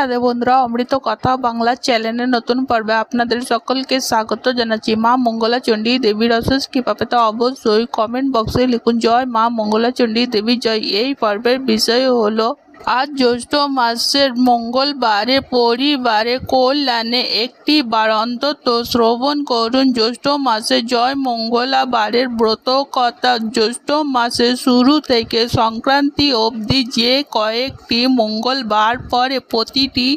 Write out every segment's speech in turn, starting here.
রাধে বন্ধুরা, অমৃত কথা বাংলা চ্যানেলের নতুন পর্বে আপনাদের সকলকে স্বাগত জানাচ্ছি। মা মঙ্গলা চণ্ডী দেবীর অশেষ কৃপা পেতে অবশ্যই কমেন্ট বক্সে লিখুন জয় মা মঙ্গলা চণ্ডী দেবী জয়। এই পর্বের বিষয় হলো আজ জ্যৈষ্ঠ মাসের মঙ্গলবারে পরিবারে কল্যাণে একটি বার অন্তত শ্রবণ করুন জ্যৈষ্ঠ মাসে জয় মঙ্গলা বারের ব্রত কথা। জ্যৈষ্ঠ মাসের শুরু থেকে সংক্রান্তি অবধি যে কয়েকটি মঙ্গলবার পরে প্রতিটি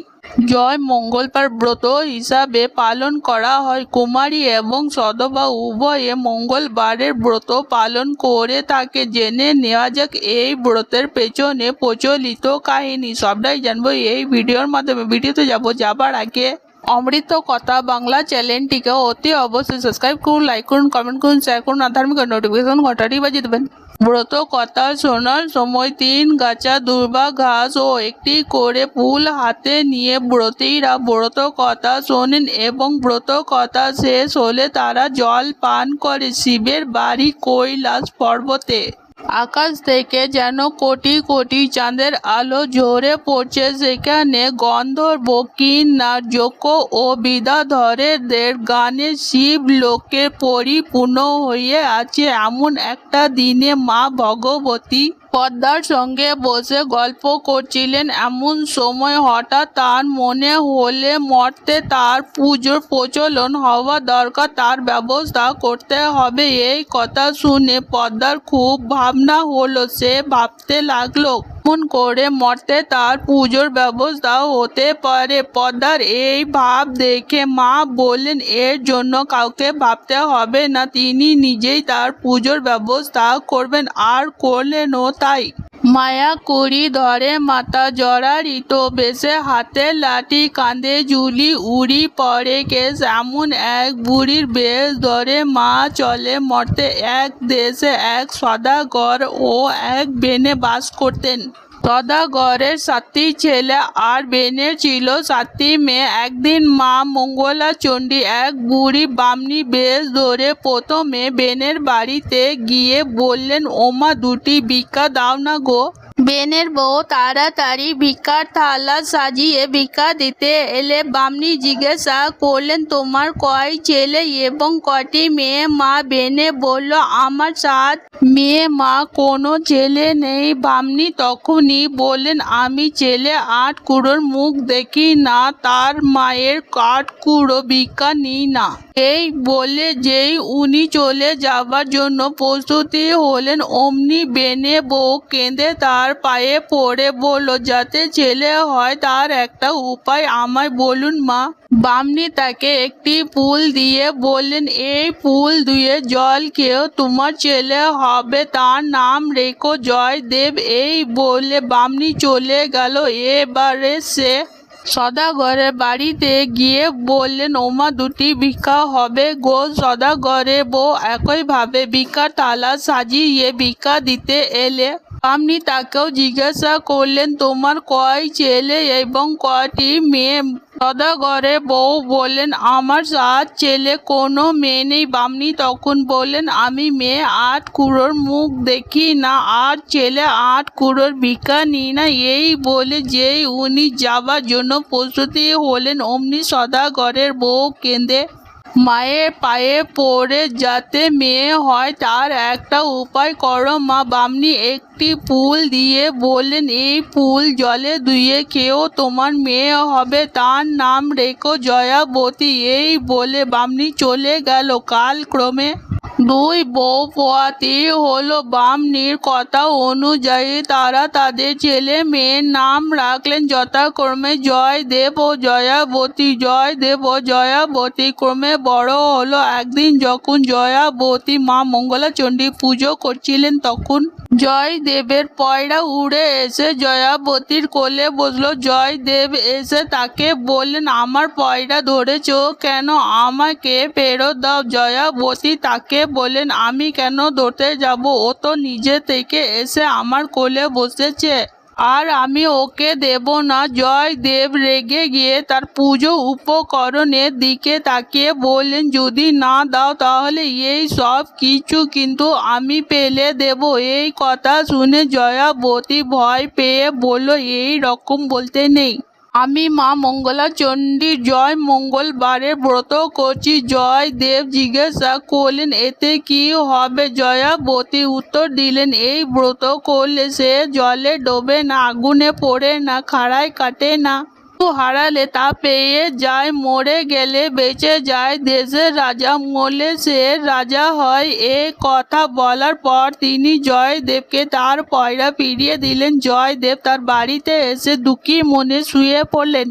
জয় মঙ্গলবার ব্রত হিসাবে পালন করা হয়। কুমারী এবং সধবা উভয়ে মঙ্গলবারের ব্রত পালন করে থাকে। জেনে নেওয়া যাক এই ব্রতের পেছনে প্রচলিত কাহিনী। সবটাই জানবো এই ভিডিওর মাধ্যমে। ভিডিওতে যাবার আগে অমৃত কথা বাংলা চ্যানেলটিকে অতি অবশ্যই সাবস্ক্রাইব করুন, লাইক করুন, কমেন্ট করুন, শেয়ার করুন, আর ধার্মিক নোটিফিকেশন ঘন্টাটি বাজিয়ে দেবেন। ব্রত কথা শোনার সময় 3 গাছা দুর্বা ঘাস ও একটি করে ফুল হাতে নিয়ে ব্রতীরা ব্রত কথা শোনেন এবং ব্রত কথা শেষ হলে তারা জল পান করে। শিবের বাড়ি কৈলাস পর্বতে। আকাশ থেকে যেন কোটি কোটি চাঁদের আলো ঝরে পড়ছে। সেখানে গন্ধর্ব কিন্নার যক্ষ ও বিদ্যাধরদের গানে শিব লোকে পরিপূর্ণ হয়ে আছে। এমন একটা দিনে মা ভগবতী পদ্মার সঙ্গে বসে গল্প করছিলেন। এমন সময় হঠাৎ তার মনে হলে মর্তে তার পুজোর প্রচলন হওয়া দরকার, তার ব্যবস্থা করতে হবে। এই কথা শুনে পদ্মার খুব ভাবনা হলো। সে ভাবতে লাগলো কেমন করে মর্তে তার পুজোর ব্যবস্থা হতে পারে। পদ্মার এই ভাব দেখে মা বললেন এর জন্য কাউকে ভাবতে হবে না, তিনি নিজেই তার পুজোর ব্যবস্থা করবেন। আর করলেনও তাই। মায়া করি ধরে মাথা জড়ারিত বেশে, হাতে লাঠি কাঁধে ঝুলি উড়ি পরে কেশ। এমন এক বুড়ির বেশ ধরে মা চলে মর্তে। এক দেশে এক সদাগর ও এক বেনে বাস করতেন। সদাগরের 7টি ছেলে আর বেনের ছিল 7টি মেয়ে। একদিন মা মঙ্গলা চণ্ডী এক বুড়ি বামনি বেশ ধরে প্রথমে বেনের বাড়িতে গিয়ে বললেন, ওমা 2টি ভিক্ষা দাও না গো। বেনের বউ তাড়াতাড়ি ভিক্ষার থালা সাজিয়ে ভিক্ষা দিতে এলে বামনি জিজ্ঞাসা করলেন, তোমার কয় ছেলে এবং কটি মেয়ে? মা বেনে বলল, আমার 7 মেয়ে মা, কোনো ছেলে নেই। বামনি তখনই বললেন, আমি ছেলে 8 কুড়োর মুখ দেখি না, তার মায়ের 8 কুড়ো ভিক্ষা নিই না। এই বলে যেই উনি চলে যাবার জন্য প্রস্তুতি হলেন, অমনি বেনে বউ কেঁদে তার পায়ে পড়ে বলল, যাতে ছেলে হয় তার একটা উপায় আমায় বলুন মা। বামনি তাকে একটি ফুল দিয়ে বললেন, এই ফুল ধুয়ে জল খেয়েও তোমার ছেলে হবে, তার নাম রেখো জয়দেব। এই বলে বামনি চলে গেল। এবারে সে সদাগরের বাড়িতে গিয়ে বললেন, ওমা 2টি ভিক্ষা হবে গো। সদাগরের বউ একইভাবে ভিক্ষার থালা সাজিয়ে ভিক্ষা দিতে এলে বামনি তাকেও জিজ্ঞাসা করলেন, তোমার কয় ছেলে এবং কয়টি মেয়ে? সদাগরের বউ বললেন, আমার 7 ছেলে, কোনো মেয়ে নেই। বামনি তখন বললেন, আমি মেয়ে 8 কুড়োর মুখ দেখি না, আর ছেলে 8 কুড়োর ভিক্ষা নিই না। এই বলে যেই উনি যাবার জন্য প্রস্তুতি হলেন, অমনি সদাগরের বউ কেঁদে মায়ের পায়ে পড়ে যাতে মেয়ে হয় তার একটা উপায় করো মা। বামনি একটি ফুল দিয়ে বললেন, এই ফুল জলে ধুয়ে খেয়েও তোমার মেয়ে হবে, তার নাম রেখো জয়াবতী। এই বলে বামনি চলে গেল। কালক্রমে 2 বউ পোয়াতি হলো। বামনির কথা অনুযায়ী তারা তাদের ছেলে মেয়ের নাম রাখলেন যথাক্রমে জয়দেব ও জয়াবতী। জয়দেব ও জয়াবতী ক্রমে বড় হলো। একদিন যখন জয়াবতী মা মঙ্গলা চণ্ডী পুজো করছিলেন, তখন জয়দেবের পয়রা উড়ে এসে জয়াবতীর কোলে বসলো। জয়দেব এসে তাকে বললেন, আমার পয়রা ধরেছ কেন? আমাকে ফেরত দাও। জয়াবতী তাকে বললেন, আমি কেন ধরতে যাব? ও তো নিজে থেকে এসে আমার কোলে বসেছে, আর আমি ওকে দেব না। জয়দেব রেগে গিয়ে তার পুজো উপকরণের দিকে তাকিয়ে বললেন, যদি না দাও তাহলে এই সব কিছু কিন্তু আমি ফেলে দেব। এই কথা শুনে জয়াবতী ভয় পেয়ে বলল, এই রকম বলতে নেই, আমি মা মঙ্গলা চণ্ডীর জয় মঙ্গলবারের ব্রত করছি। জয়দেব জিজ্ঞাসা করলেন, এতে কি হবে? জয়াবতী উত্তর দিলেন, এই ব্রত করলে সে জলে ডোবে না, আগুনে পোড়ে না, খাড়ায় কাটে না। হারালে তা পেয়ে যায়, মরে গেলে বেঁচে যায়। দেশের রাজা মরলে সে রাজা হয়। এ কথা বলার পর তিনি জয়দেবকে তার পয়রা ফিরিয়ে দিলেন। জয়দেব তার বাড়িতে এসে দুঃখী মনে শুয়ে পড়লেন।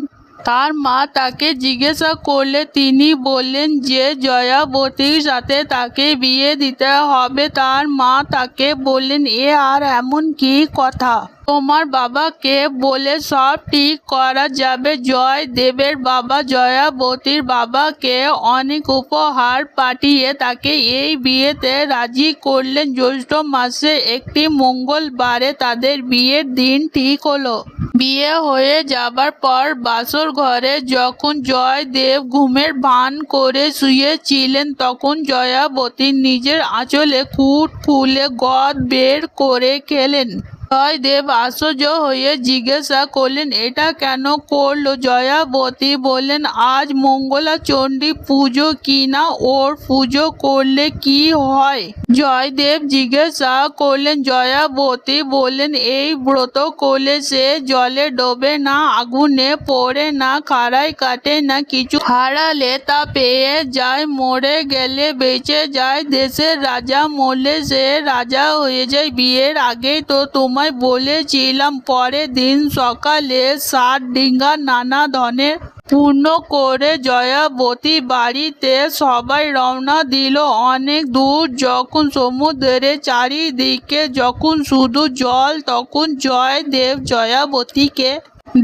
তার মা তাকে জিজ্ঞাসা করলে তিনি বললেন যে জয়াবতীর সাথে তাকে বিয়ে দিতে হবে। তার মা তাকে বললেন, এ আর এমন কি কথা? তোমার বাবাকে বলে সব ঠিক করা যাবে। জয়দেবের বাবা জয়াবতীর বাবাকে অনেক উপহার পাঠিয়ে তাকে এই বিয়েতে রাজি করলেন। জ্যৈষ্ঠ মাসে একটি মঙ্গলবারে তাদের বিয়ের দিন ঠিক হলো। বিয়ে হয়ে যাবার পর বাসর ঘরে যখন জয়দেব ঘুমের ভান করে শুয়েছিলেন, তখন জয়াবতী নিজের আঁচলে খুঁট খুলে গদ বের করে খেলেন। জয়দেব আশ্চর্য হয়ে জিজ্ঞাসা করলেন, এটা কেন করলো? জয়াবতী বললেন, আজ মঙ্গলা চণ্ডী পুজো কিনা, ওর পুজো করলে কি হয়? জয়দেব জিজ্ঞাসা করলেন। জয়াবতী বললেন, এই ব্রত করলে সে জলে ডোবে না, আগুনে পোড়ে না, খাড়ায় কাটে না, কিছু হারালে তা পেয়ে যায়, মরে গেলে বেঁচে যায়। দেশের রাজা মরলে সে রাজা হয়ে যায়। বিয়ের আগেই তো তোমায় বলেছিলাম পরের দিন সকালে 7 ডিঙ্গা নানা ধনের পূর্ণ করে জয়াবতী বাড়িতে সবাই রওনা দিল। অনেক দূর যখন সমুদ্রের চারিদিকে যখন শুধু জল, তখন জয়দেব জয়াবতীকে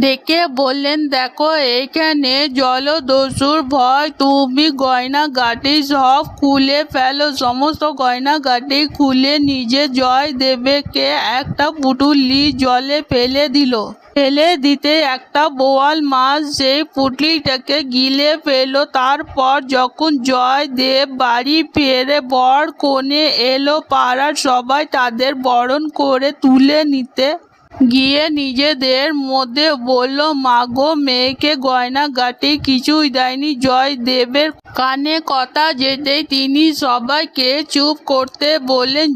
ডেকে বললেন, দেখো এইখানে জলদস্যুর ভয়, তুমি গয়নাগাটি সব খুলে ফেলো। সমস্ত গয়নাগাটি খুলে নিজে জয়দেবকে একটা পুঁটুলি জলে ফেলে দিল। ফেলে দিতে একটা বোয়াল মাছ সেই পুঁটলিটাকে গিলে ফেলল। তারপর যখন জয়দেব বাড়ি ফিরে বর কনে এলো, পাড়ার সবাই তাদের বরণ করে তুলে নিতে গিয়ে নিজেদের মধ্যে বলল, মাগো, মেয়েকে গয়নাগাটি কিছুই দেয়নি। জয়দেবের কানে কথা যেতেই তিনি সবাইকে চুপ করতে বললেন।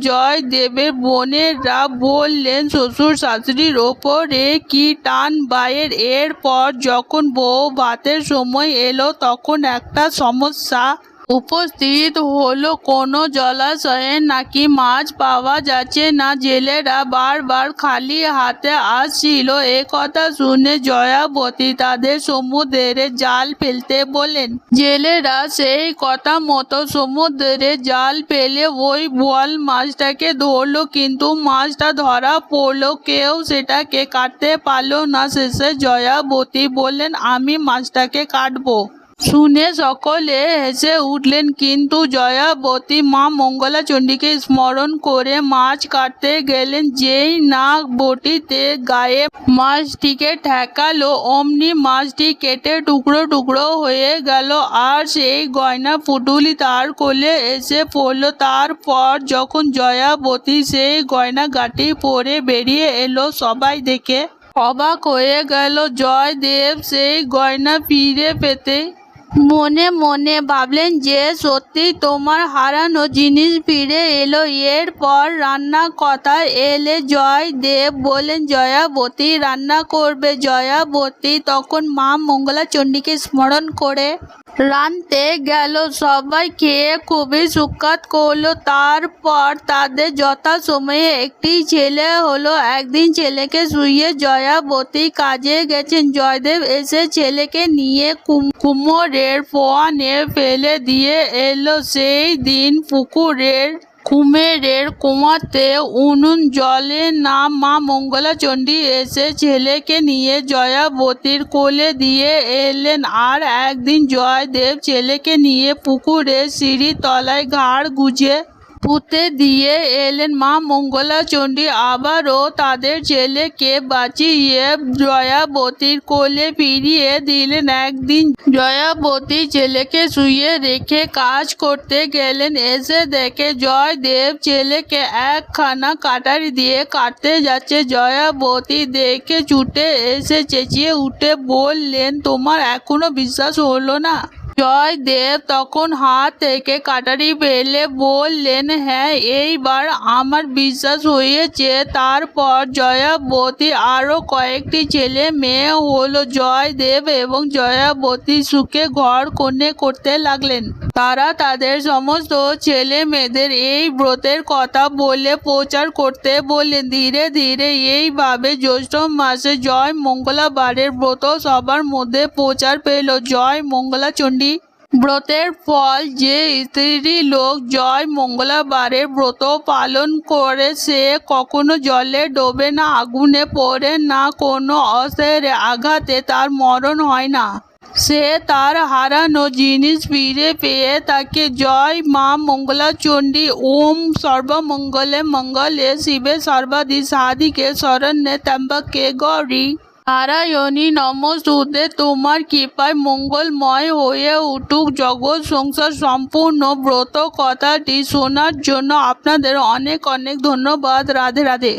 জয়দেবের বোনেরা বললেন, শ্বশুর শাশুড়ির ওপরে কি টান বায়ের। এরপর যখন বউ ভাতের সময় এলো, তখন একটা সমস্যা উপস্থিত হলো। কোনো জলাশয়ে নাকি মাছ পাওয়া যাচ্ছে না। জেলেরা বারবার খালি হাতে আসছিল। এ কথা শুনে জয়াবতী তাদের সমুদ্রে জাল ফেলতে বলেন। জেলেরা সেই কথা মতো সমুদ্রে জাল ফেলে ওই বোয়াল মাছটাকে ধরলো, কিন্তু মাছটা ধরা পড়লো, কেউ সেটাকে কাটতে পারলো না। শেষে জয়াবতী বললেন, আমি মাছটাকে কাটবো। শুনে সকলে হেসে উঠলেন, কিন্তু জয়াবতী মা মঙ্গলা চণ্ডীকে স্মরণ করে মাছ কাটতে গেলেন। যেই না বটিতে গায়ে মাছটিকে ঠেকালো, অমনি মাছটি কেটে টুকরো টুকরো হয়ে গেল, আর সেই গয়না পুঁটুলি তার কোলে এসে পড়ল। তারপর যখন জয়াবতী সেই গয়নাগাটি পরে বেরিয়ে এলো, সবাই দেখে অবাক হয়ে গেল। জয়দেব সেই গয়না ফিরে পেতে মনে মনে ভাবলেন যে সত্যি তোমার হারানো জিনিস ফিরে এলো। এরপর রান্নার কথা এলে জয়দেব বলেন, জয়াবতী রান্না করবে। জয়াবতী তখন মা মঙ্গলা চণ্ডীকে স্মরণ করে রাঁধতে গেল। সবাই খেয়ে খুবই সুখ্যাত করলো। তারপর তাদের যথাসময়ে একটি ছেলে হলো। একদিন ছেলেকে শুইয়ে জয়াবতী কাজে গেছেন। জয়দেব এসে ছেলেকে নিয়ে কুমোরের পোয়ানে ফেলে দিয়ে এলো। সেই দিন পুকুরের কুমিরের কুয়াতে উনুন জ্বলে না। মা মঙ্গলা চণ্ডী এসে ছেলেকে নিয়ে জয়াবতীর কোলে দিয়ে এলেন। আর একদিন জয়দেব ছেলেকে নিয়ে পুকুরের সিঁড়ির তলায় ঘাড় গুঁজে পুঁতে দিয়ে এলেন মা মঙ্গলা চণ্ডী। আবারও তাদের ছেলেকে বাঁচিয়ে জয়াবতীর কোলে ফিরিয়ে দিলেন। একদিন জয়াবতী ছেলেকে শুয়ে রেখে কাজ করতে গেলেন। এসে দেখে জয়দেব ছেলেকে একখানা কাটারি দিয়ে কাটতে যাচ্ছে। জয়াবতী দেখে ছুটে এসে চেঁচিয়ে উঠে বললেন, তোমার এখনো বিশ্বাস হলো না? জয়দেব তখন হাত থেকে কাটারি ফেলে বললেন, হ্যাঁ, এইবার আমার বিশ্বাস হয়েছে। তারপর জয়াবতী আরো কয়েকটি ছেলে মেয়ে হলো। জয়দেব এবং জয়াবতী সুখে ঘর কনে করতে লাগলেন। তারা তাদের সমস্ত ছেলে মেয়েদের এই ব্রতের কথা বলে প্রচার করতে বললেন। ধীরে ধীরে এইভাবে জ্যৈষ্ঠ মাসে জয় মঙ্গলা বারের ব্রত সবার মধ্যে প্রচার পেল। জয় মঙ্গলা চণ্ডী ব্রতের ফল, যে স্ত্রী লোক জয় মঙ্গলা বারের ব্রত পালন করে সে কখনো জলে ডোবে না, আগুনে পড়ে না, কোনো অস্ত্রের আঘাতে তার মরণ হয় না, সে তার হারানো জিনিস ফিরে পেয়ে থাকে। জয় মা মঙ্গলা চণ্ডী। ওম সর্বমঙ্গলে মঙ্গলে শিবে সর্বাধি সাধিকে শরণ্যে ত্র্যম্বকে গৌরী নারায়ণী নমস্তুতে। তোমার কৃপায় মঙ্গলময় হয়ে উঠুক জগৎ সংসার। সম্পূর্ণ ব্রত কথাটি শোনার জন্য আপনাদের অনেক অনেক ধন্যবাদ। রাধে রাধে।